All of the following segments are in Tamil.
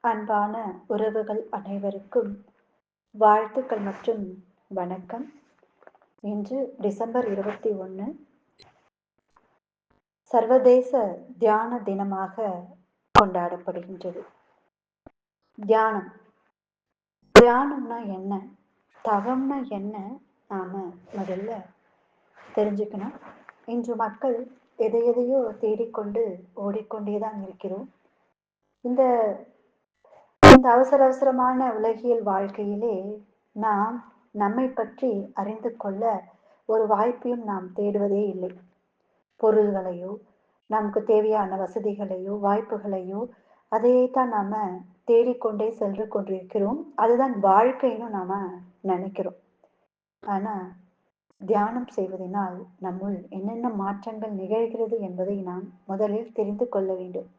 அன்பான உறவுகள் அனைவருக்கும் வாழ்த்துக்கள் மற்றும் வணக்கம். இன்று டிசம்பர் 21 சர்வதேச தியான தினமாக கொண்டாடப்படுகின்றது. தியானம் தியானம்னா என்ன, தவம்னா என்ன, நாம முதல்ல தெரிஞ்சுக்கணும். இன்று மக்கள் எதையோ தேடிக்கொண்டு ஓடிக்கொண்டேதான் இருக்கிறோம். இந்த இந்த அவசர அவசரமான உலகியல் வாழ்க்கையிலே நாம் நம்மை பற்றி அறிந்து கொள்ள ஒரு வாய்ப்பையும் நாம் தேடுவதே இல்லை. பொருள்களையோ, நமக்கு தேவையான வசதிகளையோ, வாய்ப்புகளையோ அதையேத்தான் நாம தேடிக்கொண்டே சென்று கொண்டிருக்கிறோம். அதுதான் வாழ்க்கைன்னு நாம நினைக்கிறோம். ஆனா தியானம் செய்வதனால் நம்முள் என்னென்ன மாற்றங்கள் நிகழ்கிறது என்பதை நாம் முதலில் தெரிந்து கொள்ள வேண்டும்.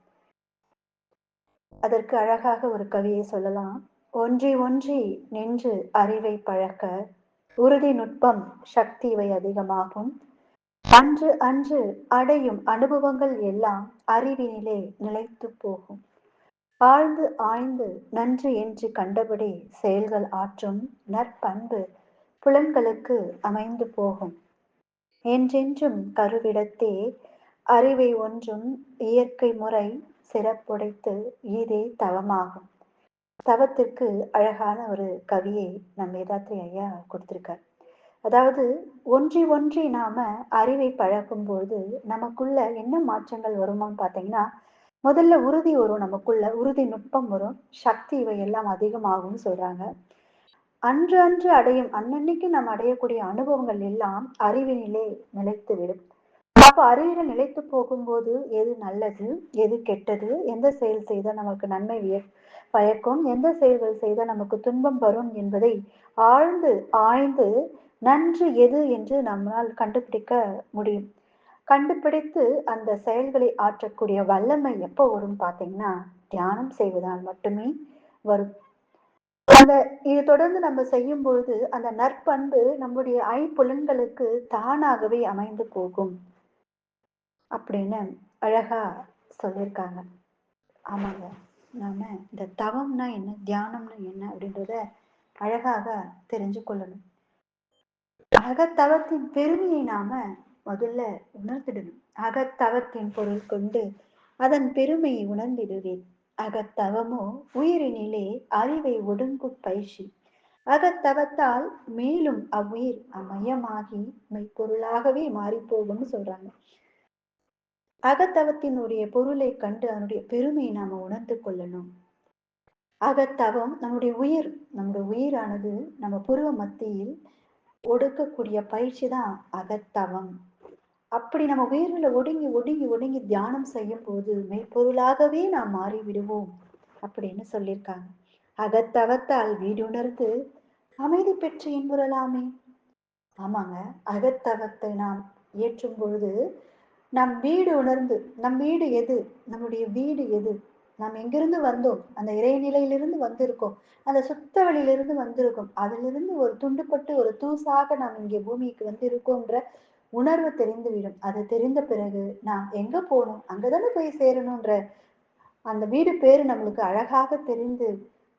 அதற்கு அழகாக ஒரு கவியை சொல்லலாம். ஒன்றி ஒன்றி நின்று அறிவை பழக்க உறுதி நுட்பம் சக்தி இவை அதிகமாகும். அன்று அன்று அடையும் அனுபவங்கள் எல்லாம் அறிவினிலே நிலைத்து போகும். ஆழ்ந்து ஆய்ந்து நன்று என்று கண்டபடி செயல்கள் ஆற்றும் நற்பண்பு புலன்களுக்கு அமைந்து போகும். என்றென்றும் கருவிடத்தே அறிவை ஒன்றும் இயற்கை முறை சிறப்புடைத்து ஈதே தவமாகும். தவத்திற்கு அழகான ஒரு கவியை நம் வேதாத்ரி ஐயா கொடுத்திருக்கார். அதாவது ஒன்றி ஒன்றி நாம அறிவை பழகும்போது நமக்குள்ள என்ன மாற்றங்கள் வருமான்னு பார்த்தீங்கன்னா, முதல்ல உறுதி வரும், நமக்குள்ள உறுதி நுட்பம் வரும், சக்தி இவை எல்லாம் அதிகமாகும்னு சொல்றாங்க. அன்று அன்று அடையும் அன்னன்னைக்கு நாம் அடையக்கூடிய அனுபவங்கள் எல்லாம் அறிவினிலே நிலைத்து விடும். அப்ப அறிவில நிலைத்து போகும்போது எது நல்லது, எது கெட்டது, எந்த செயல் செய்தால் நமக்கு நன்மை பயக்கும், எந்த செயல்கள் செய்தால் நமக்கு துன்பம் வரும் என்பதை ஆழ்ந்து ஆய்ந்து நன்று எது என்று நம்மால் கண்டுபிடிக்க முடியும். கண்டுபிடித்து அந்த செயல்களை ஆற்றக்கூடிய வல்லமை எப்போ வரும் பார்த்தீங்கன்னா, தியானம் செய்வதால் மட்டுமே வரும். அந்த இது தொடர்ந்து நம்ம செய்யும் பொழுது அந்த நற்பண்பு நம்முடைய ஐம்புலன்களுக்கு தானாகவே அமைந்து போகும் அப்படின்னு அழகா சொல்லியிருக்காங்க. ஆமாங்க. நாம இந்த தவம்னா என்ன, தியானம்னா என்ன அப்படின்றத அழகாக தெரிஞ்சு கொள்ளணும். அகத்தவத்தின் பெருமையை நாம முதல்ல உணர்ந்திடணும். அகத்தவத்தின் பொருள் கொண்டு அதன் பெருமையை உணர்ந்திடுவேன். அகத்தவமோ உயிரினிலே அறிவை ஒடுங்கும் பயிற்சி. அகத்தவத்தால் மேலும் அவ்வுயிர் அம்மையமாகி மெய்ப்பொருளாகவே மாறிப்போகும்னு சொல்றாங்க. அகத்தவத்தினுடைய பொருளை கண்டு அதனுடைய பெருமையை நாம உணர்ந்து கொள்ளணும். அகத்தவம் நம்முடைய உயிரானது நம்ம புருவ மத்தியில் ஒடுக்கக்கூடிய பயிற்சி தான் அகத்தவம். அப்படி நம்ம உயிரில ஒடுங்கி ஒடுங்கி ஒடுங்கி தியானம் செய்யும் போது மெய்ப்பொருளாகவே நாம் மாறி விடுவோம் அப்படின்னு சொல்லியிருக்காங்க. அகத்தவத்தால் வீடுணர்ந்து அமைதி பெற்று இன்புறலாமே. ஆமாங்க. அகத்தவத்தை நாம் ஏற்றும் பொழுது நம் வீடு உணர்ந்து, நம் வீடு எது, நம்முடைய வீடு எது, நாம் எங்கிருந்து வந்தோம், அந்த இறைநிலையிலிருந்து வந்திருக்கோம், அந்த சுத்த வெளியிலிருந்து வந்திருக்கோம், அதிலிருந்து ஒரு துண்டுபட்டு ஒரு தூசாக நாம் இங்கே பூமிக்கு வந்திருக்கோன்ற உணர்வு தெரிந்துவிடும். அது தெரிந்த பிறகு நாம் எங்க போகணும், அங்கதானே போய் சேரணும்ன்ற அந்த வீடு பேரு நம்மளுக்கு அழகாக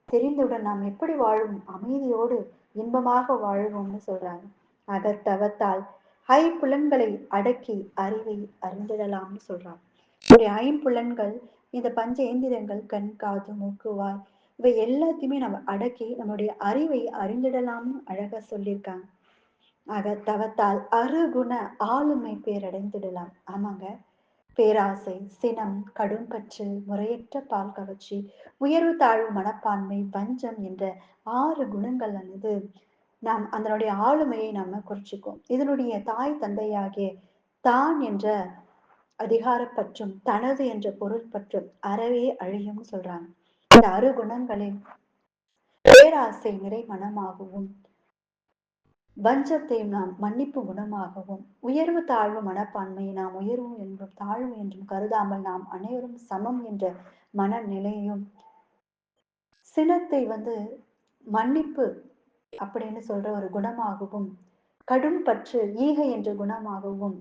தெரிந்தவுடன் நாம் எப்படி வாழும், அமைதியோடு இன்பமாக வாழ்வோம்னு சொல்றாங்க. அகத்தவத்தால் ஐம்புலன்களை அடக்கி அறிவை அறிந்திடலாம்னு சொல்றாங்க. நம்முடைய ஐம்புலன்கள், இந்த பஞ்சேந்திரங்கள், கண், காது, மூக்கு, வாய் இவை எல்லாத்தையுமே நம்ம அடக்கி நம்முடைய அறிவை அறிந்திடலாம்னு அழகா சொல்லியிருக்காங்க. அகத்தவத்தால் அருகுண ஆளுமை பேரடைந்திடலாம். ஆமாங்க. பேராசை, சினம், கடும்பற்று, முறையற்ற பால் கவர்ச்சி, உயர்வு தாழ்வு மனப்பான்மை, வஞ்சம் என்ற 6 குணங்களானது நாம் அதனுடைய ஆளுமையை நாம குறிச்சுக்கோம். இதனுடைய தாய் தந்தையாகிய தான் என்ற அதிகாரப்பற்றும் தனது என்ற பொருள் பற்றும் அறவே அழியும்னு சொல்றாங்க. இந்த 6 குணங்களில் பேராசை நிறை மனமாகவும், வஞ்சத்தை நாம் மன்னிப்பு குணமாகவும், உயர்வு தாழ்வு மனப்பான்மையை நாம் உயர்வு என்றும் தாழ்வு என்றும் கருதாமல் நாம் அனைவரும் சமம் என்ற மனநிலையும், சினத்தை மன்னிப்பு அப்படின்னு சொல்ற ஒரு குணமாகவும், கடும் பற்று ஈகை என்ற குணமாகவும்,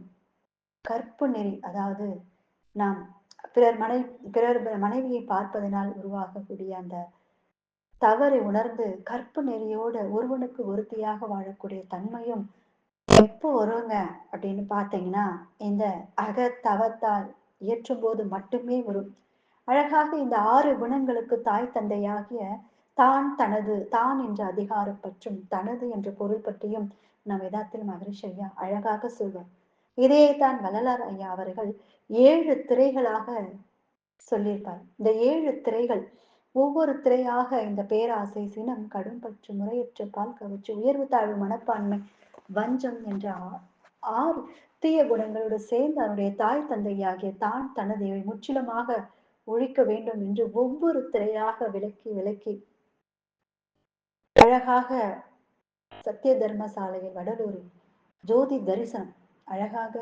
கற்பு நெறி அதாவது நாம் பிறர் மனை பிறர் மனைவியை பார்ப்பதனால் உருவாகக்கூடிய அந்த தவறை உணர்ந்து கற்பு நெறியோட ஒருவனுக்கு ஒருத்தியாக வாழக்கூடிய தன்மையும் எப்போ வருங்க அப்படின்னு பார்த்தீங்கன்னா, இந்த அகத்தவத்தால் இயற்றும்போது மட்டுமே வரும். அழகாக இந்த 6 குணங்களுக்கு தாய் தந்தையாகிய தான், தனது, தான் என்ற அதிகாரம் பற்றும், தனது என்ற பொருள் பற்றியும் நம் வேதாத்தில் மகரிஷி ஐயா அழகாக சொல்வார். இதையே தான் வள்ளலார் ஐயா அவர்கள் 7 திரைகளாக சொல்லியிருப்பார். இந்த 7 திரைகள் ஒவ்வொரு திரையாக இந்த பேராசை, சினம், கடும்பற்று, முறையற்ற பால் கவர்ச்சி, உயர்வு தாழ்வு மனப்பான்மை, வஞ்சம் என்ற 6 தீய குணங்களோடு சேர்ந்து அவருடைய தாய் தந்தையாகிய தான், தனது இவை முற்றிலுமாக ஒழிக்க வேண்டும் என்று ஒவ்வொரு திரையாக விளக்கி விளக்கி அழகாக சத்திய தர்மசாலையில் வடலூரில் ஜோதி தரிசனம் அழகாக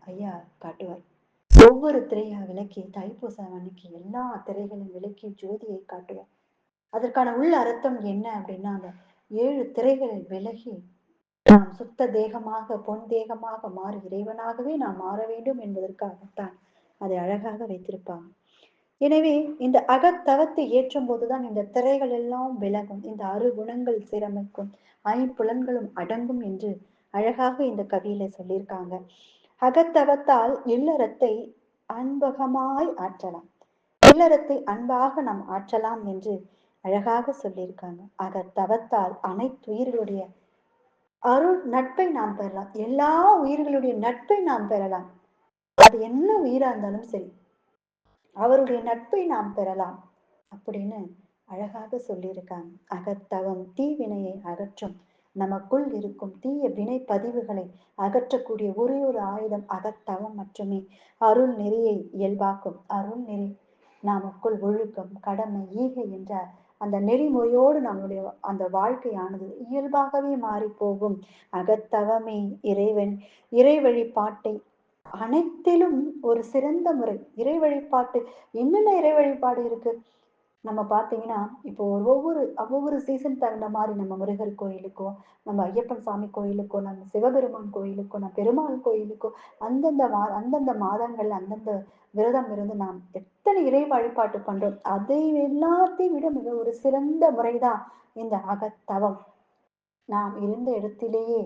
ஐயா காட்டுவார். ஒவ்வொரு திரையா விளக்கி தைப்பூசம் அன்னைக்கு எல்லா திரைகளையும் விளக்கி ஜோதியை காட்டுவார். அதற்கான உள் அர்த்தம் என்ன அப்படின்னா, அந்த 7 திரைகளை விலகி நாம் சுத்த தேகமாக, பொன் தேகமாக மாறி இறைவனாகவே நாம் மாற வேண்டும் என்பதற்காகத்தான் அதை அழகாக வைத்திருப்பாங்க. எனவே இந்த அகத்தவத்தை ஏற்றும் போதுதான் இந்த திரைகள் எல்லாம் விலகும். இந்த அருகுணங்கள் சீரமைக்கும். ஐம்புலன்களும் அடங்கும் என்று அழகாக இந்த கவியில சொல்லியிருக்காங்க. அகத்தவத்தால் இல்லறத்தை அன்பகமாய் ஆற்றலாம். இல்லறத்தை அன்பாக நாம் ஆற்றலாம் என்று அழகாக சொல்லியிருக்காங்க. அகத்தவத்தால் அனைத்துயிர்களுடைய அருள் நட்பை நாம் பெறலாம். எல்லா உயிர்களுடைய நட்பை நாம் பெறலாம். அது என்ன உயிரா இருந்தாலும் சரி. அவருடைய நட்பை நாம் பெறலாம் அப்படின்னு அழகாக சொல்லியிருக்காங்க. அகத்தவம் தீவினையை அகற்றும். நமக்குள் இருக்கும் தீய வினை பதிவுகளை அகற்றக்கூடிய ஒரே ஒரு ஆயுதம் அகத்தவம் மட்டுமே. அருள் நெறியை இயல்பாக்கும். அருள் நெறி நமக்குள் ஒழுக்கம், கடமை, ஈகை என்ற அந்த நெறிமுறையோடு நம்முடைய அந்த வாழ்க்கையானது இயல்பாகவே மாறி போகும். அகத்தவமே இறை வழிபாட்டை அனைத்திலும் ஒரு சிறந்த முறை. இறை வழிபாட்டு என்னென்ன இறை வழிபாடு இருக்கு? நம்ம பார்த்தீங்கன்னா, இப்போ ஒவ்வொரு சீசன் தகுந்த மாரி நம்ம முருகர் கோயிலுக்கோ, நம்ம ஐயப்பன் சாமி கோயிலுக்கோ, நம்ம சிவபெருமான் கோயிலுக்கோ, நம்ம பெருமாள் கோயிலுக்கோ, அந்தந்த மாதங்கள் அந்தந்த விரதம் இருந்து நாம் எத்தனை இறை வழிபாட்டு பண்றோம். அதை எல்லாத்தையும் விட மிக ஒரு சிறந்த முறைதான் இந்த அகத்தவம். நாம் இருந்த இடத்திலேயே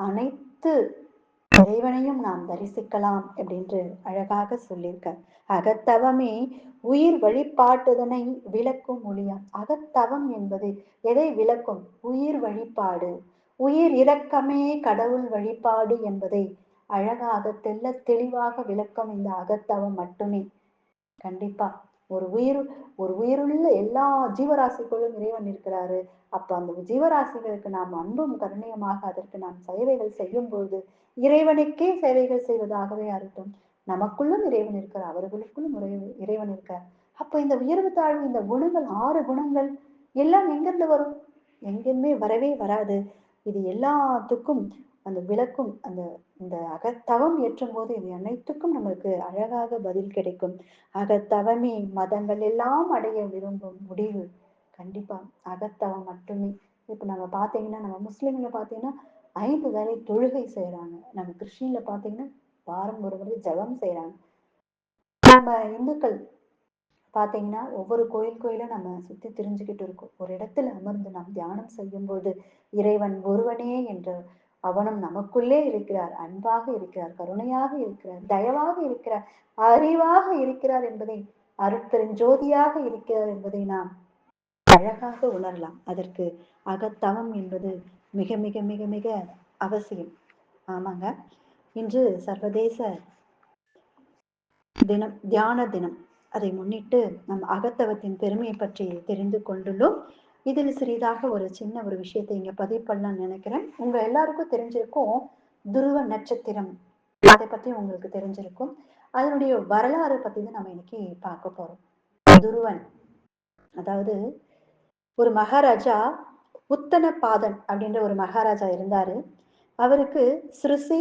அனைத்து இறைவனையும் நாம் தரிசிக்கலாம் அப்படின்று அழகாக சொல்லியிருக்கார். அகத்தவமே உயிர் வழிபாட்டுதனை விளக்கும் மொழியாம். அகத்தவம் என்பது எதை விளக்கும்? உயிர் வழிபாடு. உயிர் இரக்கமே கடவுள் வழிபாடு என்பதை அழகாக தெளிவாக விளக்கம் இந்த அகத்தவம் மட்டுமே. கண்டிப்பா. ஒரு உயிர் ஒரு உயிருள்ள எல்லா ஜீவராசிக்குள்ளும் இறைவன் இருக்கிறாரு. அப்ப அந்த ஜீவராசிகளுக்கு நாம் அன்பும் கருணையுமாக அதற்கு நாம் சேவைகள் செய்யும் பொழுது இறைவனுக்கே சேவைகள் செய்வதாகவே அர்த்தம். நமக்குள்ளும் இறைவன் இருக்கிறார். அவர்களுக்குள்ளும் இறைவன் இருக்கிறார். அப்ப இந்த உயர்வு தாழ்வு இந்த குணங்கள் 6 குணங்கள் எல்லாம் எங்கிருந்து வரும்? எங்கேயுமே வரவே வராது. இது எல்லாத்துக்கும் அந்த விளக்கும் அந்த இந்த அகத்தவம் ஏற்றும் போது இது அனைத்துக்கும் நமக்கு அழகாக பதில் கிடைக்கும். அகத்தவமே மதங்கள் எல்லாம் அடைய விரும்பும் முடிவு. கண்டிப்பா அகத்தவம் மட்டுமே. இப்ப நம்ம பார்த்தீங்கன்னா, நம்ம முஸ்லிம்ல பார்த்தீங்கன்னா, 5 வேளை தொழுகை செய்றாங்க. நம்ம கிறிஸ்டின்ல பார்த்தீங்கன்னா, வாரம் ஒரு முறை ஜெபம் செய்றாங்க. நம்ம இந்துக்கள் பார்த்தீங்கன்னா, ஒவ்வொரு கோயிலா நம்ம சுத்தி திரிஞ்சுகிட்டு இருக்கோம். ஒரு இடத்துல அமர்ந்து நாம் தியானம் செய்யும்போது, இறைவன் ஒருவனே என்ற அவனும் நமக்குள்ளே இருக்கிறார். அன்பாக இருக்கிறார், கருணையாக இருக்கிறார், தயவாக இருக்கிறார், அறிவாக இருக்கிறார் என்பதை அருட்பெருஞ்சோதியாக இருக்கிறார் என்பதை நாம் அழகாக உணரலாம். அதற்கு அகத்தவம் என்பது மிக மிக மிக மிக அவசியம். ஆமாங்க. இன்று சர்வதேச தினம், தியான தினம். அதை முன்னிட்டு நம் அகத்தவத்தின் பெருமையை பற்றி தெரிந்து கொண்டுள்ளோம். இதில் சிறிதாக ஒரு சின்ன ஒரு விஷயத்தை இங்க பதிவு பண்ணலாம்னு நினைக்கிறேன். உங்க எல்லாருக்கும் தெரிஞ்சிருக்கும் துருவ நட்சத்திரம். அதை பத்தி உங்களுக்கு தெரிஞ்சிருக்கும். அதனுடைய வரலாறு பத்தி தான் நம்ம இன்னைக்கு பார்க்க போறோம். துருவன் அதாவது ஒரு மகாராஜா உத்தனபாதன் அப்படின்ற ஒரு மகாராஜா இருந்தாரு. அவருக்கு சிருசி,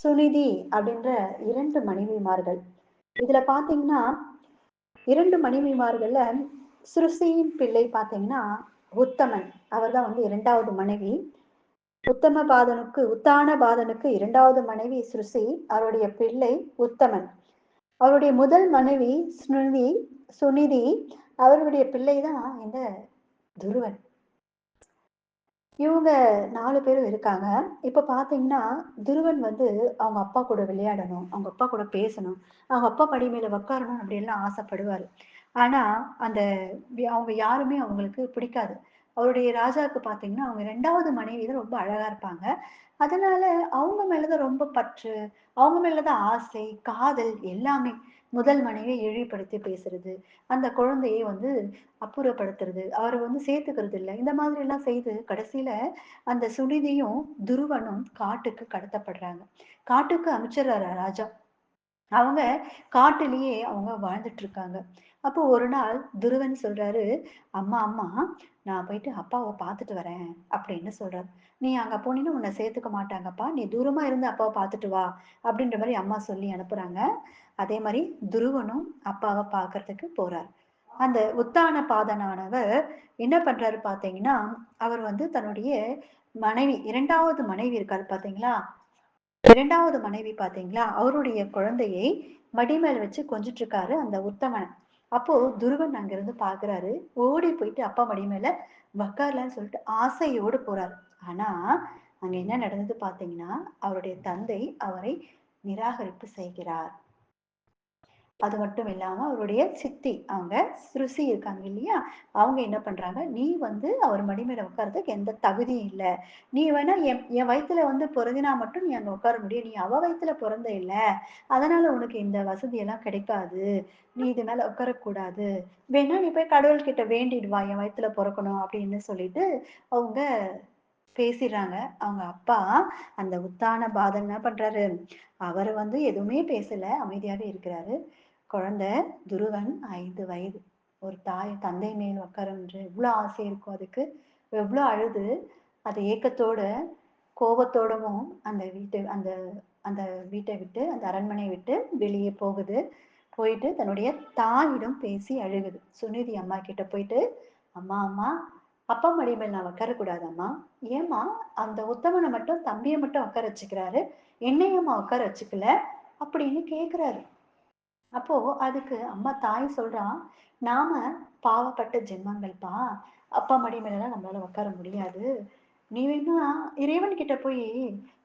சுனிதி அப்படின்ற 2 மனைவிமார்கள். இதுல பாத்தீங்கன்னா 2 மனைவிமார்கள்ல சிருசியின் பிள்ளை பாத்தீங்கன்னா உத்தமன். அவர்தான் வந்து 2வது மனைவி. உத்தானபாதனுக்கு 2வது மனைவி சிருசி. அவருடைய பிள்ளை உத்தமன். அவருடைய முதல் மனைவி சுனிதி அவருடைய பிள்ளை தான் இந்த துருவன். இவங்க 4 பேரும் இருக்காங்க. இப்ப பார்த்தீங்கன்னா, துருவன் வந்து அவங்க அப்பா கூட விளையாடணும். அவங்க அப்பா கூட பேசணும். அவங்க அப்பா படி மேல உட்காரணும் அப்படின்லாம் ஆசைப்படுவாரு. ஆனா, அந்த அவங்க யாருமே அவங்களுக்கு பிடிக்காது. அவருடைய ராஜாவுக்கு பார்த்தீங்கன்னா, அவங்க 2வது மனைவி தான் ரொம்ப அழகா இருப்பாங்க. அதனால அவங்க மேல தான் ரொம்ப பற்று, அவங்க மேல தான் ஆசை, காதல் எல்லாமே. முதல் மனைவிய இழிவுபடுத்தி பேசுறது, அந்த குழந்தையை வந்து அப்புறப்படுத்துறது, அவர வந்து சேர்த்துக்கிறது இல்ல. இந்த மாதிரிலாம் செய்து கடைசியில அந்த சுனிதியும், துருவனும் காட்டுக்கு கடத்தப்படுறாங்க. காட்டுக்கு அனுப்பிச்சுடுறாரு ராஜா. அவங்க காட்டிலேயே அவங்க வாழ்ந்துட்டு இருக்காங்க. அப்போ ஒரு நாள் துருவன் சொல்றாரு, "அம்மா, அம்மா நான் போயிட்டு அப்பாவ பார்த்துட்டு வரேன்" அப்படின்னு சொல்றாரு. "நீ அங்க போனீன்னா உன்ன சேர்த்துக்க மாட்டாங்கப்பா. நீ தூரமா இருந்து அப்பாவ பார்த்துட்டு வா" அப்படின்ற மாரி அம்மா சொல்லி அனுப்புறாங்க. அதே மாரி துருவனும் அப்பாவ பார்க்கறதுக்கு போறார். அந்த உத்தானபாதனானவர் என்ன பண்றாரு பார்த்தீங்கன்னா, அவர் வந்து தன்னுடைய மனைவி 2வது மனைவி இருக்காரு பார்த்தீங்களா? 2வது மனைவி பார்த்தீங்களா? அவருடைய குழந்தையை மடி மேல வச்சு கொஞ்சிட்டு இருக்காரு அந்த உத்தமன். அப்போ துருவன் அங்கிருந்து பார்க்குறாரு. ஓடி போயிட்டு அப்பா மடி மேல உட்காரலான்னு சொல்லிட்டு ஆசையோடு போறாரு. ஆனா, அங்க என்ன நடந்தது பார்த்தீங்கன்னா, அவருடைய தந்தை அவரை நிராகரிப்பு செய்கிறார். அது மட்டும் இல்லாம அவருடைய சித்தி, அவங்க ருசி இருக்காங்க இல்லையா? அவங்க என்ன பண்றாங்க, "நீ வந்து அவர் மடி மேல உட்கார்றதுக்கு எந்த தகுதியும் இல்ல. நீ வேணா என் என் வயித்துல வந்து பொறந்தினா மட்டும் நீ அங்க உட்கார முடியும். நீ அவ வயித்துல பொறந்த இல்ல. அதனால உனக்கு இந்த வசதியெல்லாம் கிடைக்காது. நீ இது மேல உட்காரக்கூடாது. வேணா நீ போய் கடவுள்கிட்ட வேண்டிட்டு வா, என் வயித்துல பொறக்கணும்." அப்படின்னு சொல்லிட்டு அவங்க பேசிர்றாங்க. அவங்க அப்பா அந்த உத்தான பாதன் என்ன பண்றாரு, அவரு வந்து எதுவுமே பேசல. அமைதியாவே இருக்கிறாரு. குழந்தை துருவன் 5 வயது. ஒரு தாய் தந்தை மேல் உட்காரன்று எவ்ளோ ஆசை இருக்கும் அதுக்கு. எவ்ளோ அழுது, அது ஏக்கத்தோட, கோவத்தோடவும் அந்த அந்த வீட்ட விட்டு, அந்த அரண்மனைய விட்டு வெளியே போகுது. போயிட்டு தன்னுடைய தாயிடம் பேசி அழுகுது. சுனிதி அம்மா கிட்ட போயிட்டு, "அம்மா, அம்மா, அப்பா மடி மேல நான் உட்காரக்கூடாதாம்மா? ஏம்மா அந்த உத்தமன மட்டும் தம்பிய மட்டும் உட்கார வச்சுக்கிறாரு. என்னைய ஏம்மா உட்கார வச்சுக்கல?" அப்படின்னு கேட்கிறாரு. அப்போ அதுக்கு அம்மா தாய் சொல்றா, "நாம பாவப்பட்ட ஜென்மங்கள்ப்பா. அப்பா மடி மேலலாம் நம்மளால உட்கார முடியாது. நீ வேணா இறைவன் கிட்ட போய்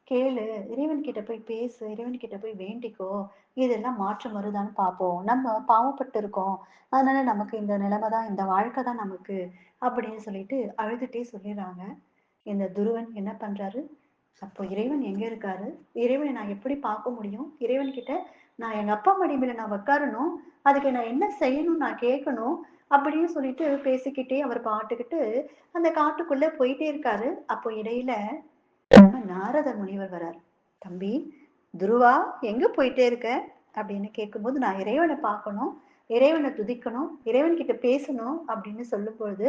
கேளு. இறைவன் கிட்ட போய் பேசு. இறைவன் கிட்ட போய் வேண்டிக்கோ. இதெல்லாம் மாற்றம் வருதான்னு பார்ப்போம். நம்ம பாவப்பட்டு இருக்கோம். அதனால நமக்கு இந்த நிலைமை தான், இந்த வாழ்க்கை தான் நமக்கு." அப்படின்னு சொல்லிட்டு அழுதுட்டே சொல்லிர்றாங்க. இந்த துருவன் என்ன பண்றாரு, அப்போ இறைவன் எங்க இருக்காரு? இறைவன நான் எப்படி பார்க்க முடியும்? இறைவன் கிட்ட நான் எங்க அப்பா மடி மேல நான் உட்காரணும். அதுக்கு நான் என்ன செய்யணும்னு நான் கேட்கணும். அப்படின்னு சொல்லிட்டு பேசிக்கிட்டே அவர் பாட்டுக்கிட்டு அந்த காட்டுக்குள்ள போயிட்டே இருக்காரு. அப்போ இடையில நம்ம நாரத முனிவர் வரார். "தம்பி, துருவா எங்க போயிட்டே இருக்க?" அப்படின்னு கேட்கும்போது, "நான் இறைவன பார்க்கணும். இறைவன துதிக்கணும். இறைவன் கிட்ட பேசணும்." அப்படின்னு சொல்லும்பொழுது,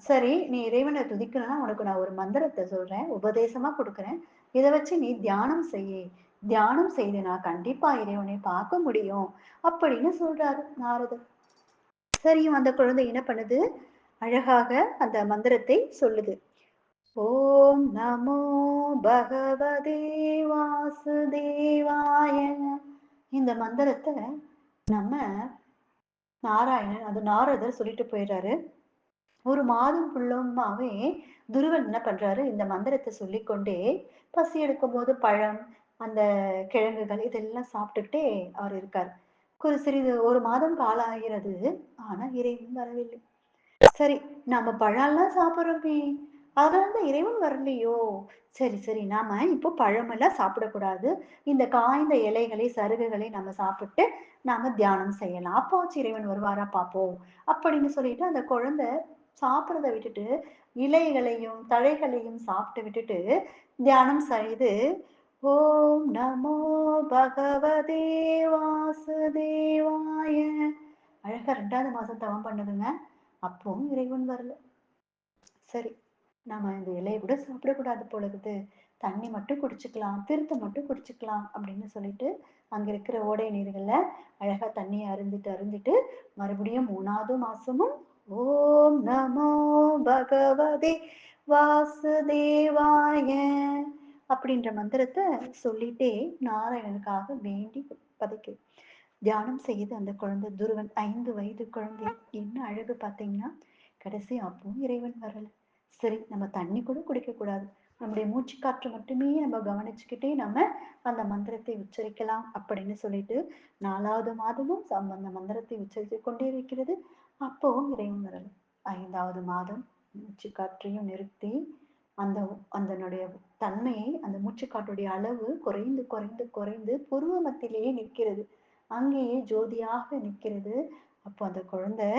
சரி, நீ இறைவன துதிக்கணும்னா, உனக்கு நான் ஒரு மந்திரத்த சொல்றேன். உபதேசமா குடுக்குறேன். இத வச்சு நீ தியானம் செய்யி. தியானம் செய்தீனா கண்டிப்பா இறைவனை பார்க்க முடியும்." அப்படின்னு சொல்றாரு நாரதர். சரியும் அந்த குழந்தை என்ன பண்ணுது? அழகாக அந்த மந்திரத்தை சொல்லுது. ஓம் நமோ பகவதே வாசுதேவாய. இந்த மந்திரத்த நம்ம நாராயணன், அது நாரதர் சொல்லிட்டு போயிறாரு. ஒரு மாதம் ஃபுல்லுமாவே துருவன் என்ன பண்றாரு, இந்த மந்திரத்த சொல்லிக்கொண்டே, பசி எடுக்கும்போது பழம், அந்த கிழங்குகள் இதெல்லாம் சாப்பிட்டுக்கிட்டே அவர் இருக்காரு. சிறிது 1 மாதம் காலம் ஆகிறது. ஆனா இறைவன் வரவில்லை. சரி, நம்ம பழம்லாம் சாப்பிடுறோமே! அதனால தான் இறைவன் வரலையோ! சரி, சரி. நாம இப்போ பழமெல்லாம் சாப்பிடக்கூடாது. இந்த காய்ந்த இலைகளை, சருகுகளை நம்ம சாப்பிட்டு, நாம தியானம் செய்யலாம். அப்பவாச்சும் இறைவன் வருவாரா பார்ப்போம். அப்படின்னு சொல்லிட்டு அந்த குழந்தை சாப்பிடுறத விட்டுட்டு, இலைகளையும், தழைகளையும் சாப்பிட்டு விட்டுட்டு, தியானம் செய்து, ஓம் நமோ பகவதே வாசுதேவாய. அழகா 2வது மாசம் தவம் பண்ணுதுங்க. அப்பவும் இறைவன் வரல. சரி, நாம இந்த இலைய கூட சாப்பிடக்கூடாது போல இருக்குது. தண்ணி மட்டும் குடிச்சுக்கலாம். தீர்த்தம் மட்டும் குடிச்சுக்கலாம் அப்படின்னு சொல்லிட்டு, அங்க இருக்கிற ஓடை நீர்கள்ல அழகா தண்ணிய அருந்திட்டு, அருந்திட்டு மறுபடியும் 3வது மாசமும் ஓம் நமோ பகவதே வாசுதேவாய அப்படின்ற மந்திரத்த சொல்லிட்டே நாராயணனுக்காக வேண்டி பதைக்குது. தியானம் செய்யுது அந்த குழந்தை துருவன் 5 வயது குழந்தை. என்ன அழகு பார்த்தீங்கன்னா, கடைசி அப்பவும் இறைவன் வரல. சரி நம்ம தண்ணி கூட குடிக்கக்கூடாது. நம்முடைய மூச்சுக்காற்று மட்டுமே நம்ம கவனிச்சுக்கிட்டே நம்ம அந்த மந்திரத்தை உச்சரிக்கலாம் அப்படின்னு சொல்லிட்டு 4வது மாதமும் அந்த மந்திரத்தை உச்சரித்துக் கொண்டே இருக்கிறது. அப்பவும் இறைவன் வரல. 5வது மாதம் மூச்சுக்காற்றையும் நிறுத்தி அந்த அதனுடைய தன்மையை அந்த மூச்சுக்காற்றுடைய அளவு குறைந்து குறைந்து குறைந்து புருவ மத்தியிலேயே நிற்கிறது. அங்கேயே ஜோதியாக நிற்கிறது. அப்போ அந்த குழந்தை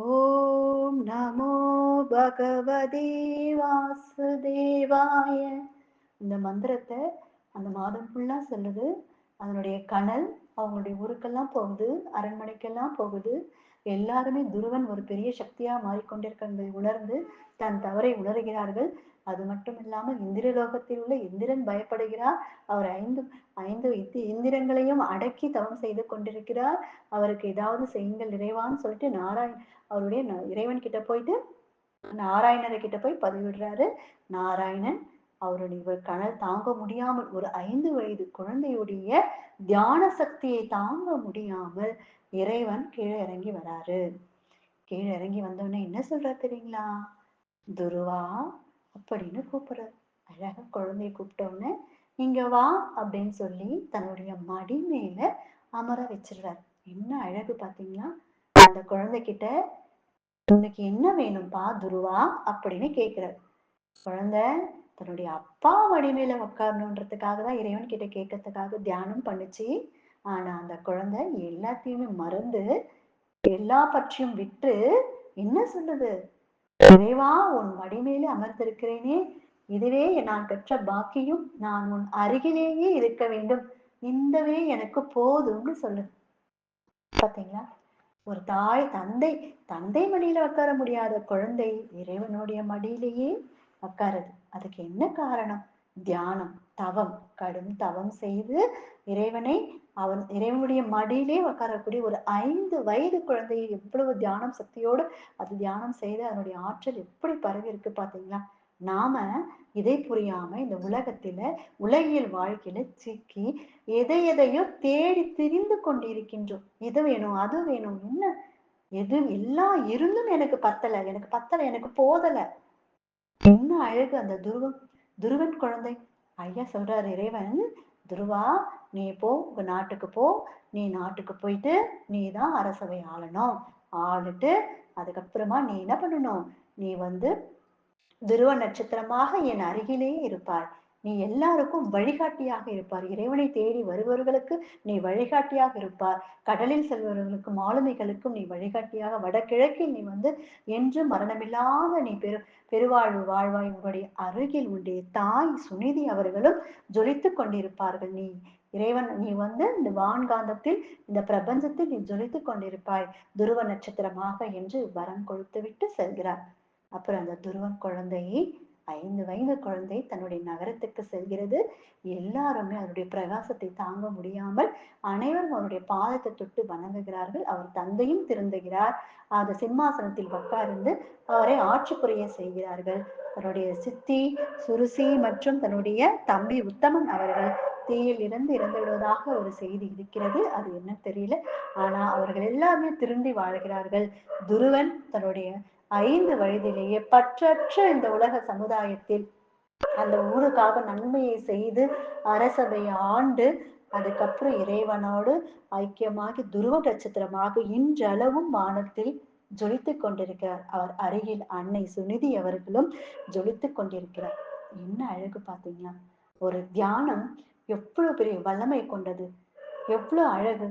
ஓம் நமோ பகவதே வாசுதேவாய இந்த மந்திரத்தை அந்த மாதம் ஃபுல்லா சொல்லுது. அதனுடைய கனல் அவங்களுடைய ஊருக்கெல்லாம் போகுது, அரண்மனைக்கெல்லாம் போகுது. எல்லாருமே துருவன் ஒரு பெரிய சக்தியா மாறிக்கொண்டிருக்கிறதை உணர்ந்து தன் தவறை உணர்கிறார்கள். அது மட்டும் இல்லாமல் இந்திரலோகத்தில் உள்ள இந்திரன் பயப்படுகிறார். அவர் ஐந்து இந்திரங்களையும் அடக்கி தவம் செய்து கொண்டிருக்கிறார். அவருக்கு ஏதாவது செய்யுங்கள் இறைவான்னு சொல்லிட்டு அவருடைய இறைவன் கிட்ட போயிட்டு நாராயணரை கிட்ட போய் பதிவிடுறாரு. நாராயணன் அவருடைய கனல் தாங்க முடியாமல் ஒரு 5 வயது குழந்தையுடைய தியான சக்தியை தாங்க முடியாமல் இறைவன் கீழே இறங்கி வராரு. கீழே இறங்கி வந்தோடனே என்ன சொல்றாரு தெரியுங்களா? துருவா அப்படின்னு கூப்பிடுறாரு. அழகா குழந்தைய கூப்பிட்ட உடனே இங்க வா அப்படின்னு சொல்லி தன்னுடைய மடி மேல அமர வச்சிடுறாரு. என்ன அழகு பாத்தீங்களா? அந்த குழந்தைகிட்ட உனக்கு என்ன வேணும்பா துருவா அப்படின்னு கேட்கிறாரு. குழந்தை தன்னுடைய அப்பா மடி மேல உட்காரணுன்றதுக்காக தான் இறைவன் கிட்ட கேட்கறதுக்காக தியானம் பண்ணுச்சு. ஆனா அந்த குழந்தை எல்லாத்தையுமே மறந்து எல்லா பற்றியும் விட்டு என்ன சொல்லுது? இறைவா உன் மடி மேலே அமர்ந்திருக்கிறேனே, இதுவே நான் பெற்ற பாக்கியம். நான் உன் அருகிலேயே இருக்க வேண்டும். இந்தவே எனக்கு போதும்னு சொல்லுது. பாத்தீங்களா? ஒரு தாய் தந்தை தந்தை மடியில உட்கார முடியாத குழந்தை இறைவனுடைய மடியிலேயே உட்காருது. அதுக்கு என்ன காரணம்? தியானம், தவம், கடும் தவம் செய்து இறைவனை இறைவனுடைய மடியிலே உட்காரக்கூடிய ஒரு 5 வயது குழந்தையை எவ்வளவு தியானம் சக்தியோடு அது தியானம் செய்து அதனுடைய ஆற்றல் எப்படி பரவி இருக்கு பாத்தீங்களா? நாம இதை புரியாம இந்த உலகத்தில உலகியல் வாழ்க்கையில சிக்கி எதை எதையோ தேடி திரிந்து கொண்டிருக்கின்றோம். இது வேணும், அது வேணும். என்ன எது எல்லாம் இருந்தும் எனக்கு பத்தல, எனக்கு பத்தல, எனக்கு போதல. என்ன அழகு அந்த துருவன் குழந்தை. ஐயா சொல்றாரு இறைவன், துருவா நீ போ, உங்க நாட்டுக்கு போ. நீ நாட்டுக்கு போயிட்டு நீ தான் அரசவை ஆளணும். ஆளுட்டு அதுக்கப்புறமா நீ என்ன பண்ணணும்? நீ வந்து துருவ நட்சத்திரமாக என் அருகிலேயே இருப்பாய். நீ எல்லாருக்கும் வழிகாட்டியாக இருப்பார். இறைவனை தேடி வருபவர்களுக்கு நீ வழிகாட்டியாக இருப்பார். கடலில் செல்பவர்களுக்கும் ஆளுமைகளுக்கும் நீ வழிகாட்டியாக வடகிழக்கில் நீ வந்து என்றும் மரணமில்லாத நீ பெருவாழ்வு வாழ்வாய். உன்னுடைய அருகில் உன்னுடைய தாய் சுனிதி அவர்களும் ஜொலித்துக் கொண்டிருப்பார்கள். நீ இறைவன் நீ வந்து இந்த வான்காந்தத்தில் இந்த பிரபஞ்சத்தில் நீ ஜொலித்துக் கொண்டிருப்பாய் துருவ நட்சத்திரமாக என்று வரம் கொடுத்து விட்டு செல்கிறார். அப்புறம் அந்த துருவன் குழந்தை 5 வயது குழந்தை தன்னுடைய நகரத்துக்கு செல்கிறது. எல்லாருமே அவருடைய பிரகாசத்தை தாங்க முடியாமல் அனைவரும் அவருடைய பாதத்தை தொட்டு வணங்குகிறார்கள். அவர் தந்தையும் திருந்துகிறார். அந்த சிம்மாசனத்தில் உட்கார்ந்து அவரை ஆட்சி புரிய செய்கிறார்கள். தன்னுடைய சித்தி சுருசி மற்றும் தன்னுடைய தம்பி உத்தமன் அவர்கள் தீயில் இறந்து விடுவதாக ஒரு செய்தி இருக்கிறது. அது என்ன தெரியல. ஆனா அவர்கள் எல்லாருமே திருந்தி வாழ்கிறார்கள். துருவன் தன்னுடைய 5 வயதிலேயே பற்றற்ற இந்த உலக சமுதாயத்தில் அந்த ஊருக்காக நன்மையை செய்து அரசவை ஆண்டு அதுக்கப்புறம் இறைவனோடு ஐக்கியமாகி துருவ நட்சத்திரமாக இன்றளவும் வானத்தில் ஜொலித்துக் கொண்டிருக்கிறார். அவர் அருகில் அன்னை சுனிதி அவர்களும் ஜொலித்துக் கொண்டிருக்கிறார். என்ன அழகு பாத்தீங்களா? ஒரு தியானம் எவ்வளவு பெரிய வல்லமை கொண்டது, எவ்வளவு அழகு.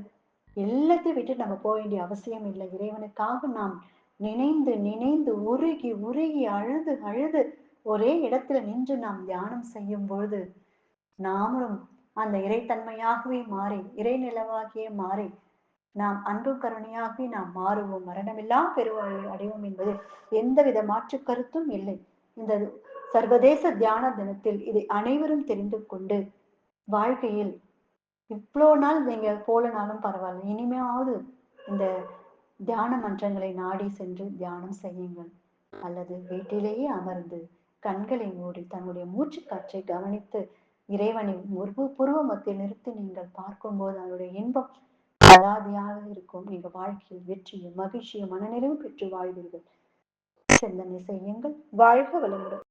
எல்லாத்தையும் விட்டு நம்ம போக வேண்டிய அவசியம் இல்லை. இறைவனுக்காக நாம் நினைந்து நினைந்து உருகி உருகி அழுது அழுது ஒரே இடத்துல நின்று நாம் தியானம் செய்யும் பொழுது நாமளும் அந்த இறைத்தன்மையாகவே மாறி இறைநிலவாகியே மாறி நாம் அன்பும் கருணையாகவே நாம் மாறுவோம். மரணமில்லா பெருவாழ்வை அடைவோம் என்பது எந்தவித மாற்று கருத்தும் இல்லை. இந்த சர்வதேச தியான தினத்தில் இதை அனைவரும் தெரிந்து கொண்டு வாழ்க்கையில் இவ்வளோ நாள் நீங்க போலனாலும் பரவாயில்ல. இனிமையாவது இந்த தியான மன்றங்களை நாடி சென்று தியானம் செய்யுங்கள். அல்லது வீட்டிலேயே அமர்ந்து கண்களை மூடி தன்னுடைய மூச்சுக் காற்றை கவனித்து இறைவனை புருவ மத்தியில் நிறுத்தி நீங்கள் பார்க்கும்போது அதனுடைய இன்பம் அலாதியாக இருக்கும். நீங்க வாழ்க்கையில் வெற்றியும், மகிழ்ச்சியும், மனநிறைவும் பெற்று வாழ்வீர்கள். சிந்தனை செய்யுங்கள். வாழ்க வளமுடன்.